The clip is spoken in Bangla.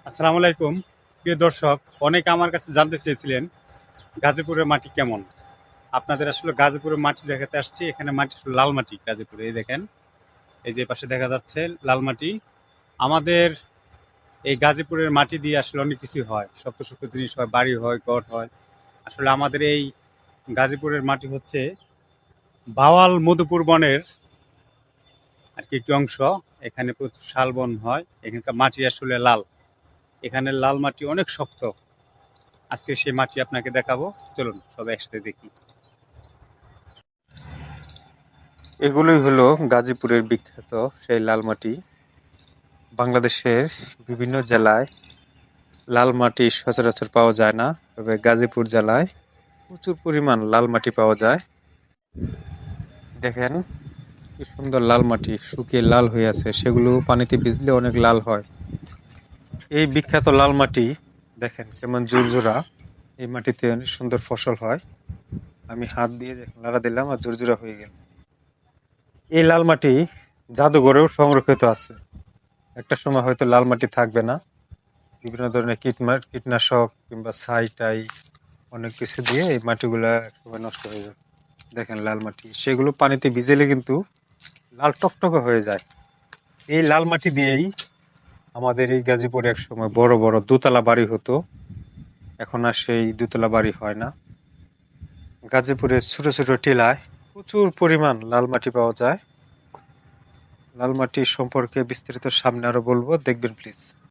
আসসালামু আলাইকুম। প্রিয় দর্শক, অনেকে আমার কাছে জানতে চেয়েছিলেন গাজীপুরের মাটি কেমন। আপনাদের আসলে গাজীপুরের মাটি দেখাতে আসছি। এখানে মাটি আসলে লাল মাটি গাজীপুরে, এই দেখেন, এই যে পাশে দেখা যাচ্ছে লাল মাটি। আমাদের এই গাজীপুরের মাটি দিয়ে আসলে অনেক কিছু হয়, শক্ত শক্ত জিনিস হয়, বাড়ি হয়, ঘর হয়। আসলে আমাদের এই গাজীপুরের মাটি হচ্ছে ভাওয়াল মধুপুর বনের আর কি একটি অংশ। এখানে প্রচুর শালবন হয়, এখানকার মাটি আসলে লাল। এখানে লাল মাটি অনেক শক্ত। আজকে সেই মাটি আপনাকে দেখাবো, চলুন সবাই একসাথে দেখি। এগুলোই হলো গাজীপুরের বিখ্যাত সেই লাল মাটি। বাংলাদেশের বিভিন্ন জেলায় লাল মাটি সচরাচর পাওয়া যায় না, তবে গাজীপুর জেলায় প্রচুর পরিমাণ লাল মাটি পাওয়া যায়। দেখেন কি সুন্দর লাল মাটি, শুকিয়ে লাল হয়ে আছে, সেগুলো পানিতে ভিজলে অনেক লাল হয়। এই বিখ্যাত লাল মাটি দেখেন কেমন ঝুরঝুরা। এই মাটিতে অনেক সুন্দর ফসল হয়। আমি হাত দিয়ে দেখেন নাড়া দিলাম আর ঝুরঝুরা হয়ে গেল। এই লাল মাটি জাদুঘরেও সংরক্ষিত আছে। একটা সময় হয়তো লাল মাটি থাকবে না, বিভিন্ন ধরনের কীটনাশক কিংবা ছাই টাই অনেক কিছু দিয়ে এই মাটিগুলা একসময় নষ্ট হয়ে যাবে। দেখেন লাল মাটি, সেগুলো পানিতে ভিজেলে কিন্তু লাল টকটকে হয়ে যায়। এই লাল মাটি দিয়েই আমাদের এই গাজীপুরে এক সময় বড় বড় দোতলা বাড়ি হতো। এখন আর সেই দোতলা বাড়ি হয় না। গাজীপুরের ছোট ছোট টিলায় প্রচুর পরিমাণ লাল মাটি পাওয়া যায়। লাল মাটি সম্পর্কে বিস্তারিত সামনে আরো বলবো, দেখবেন প্লিজ।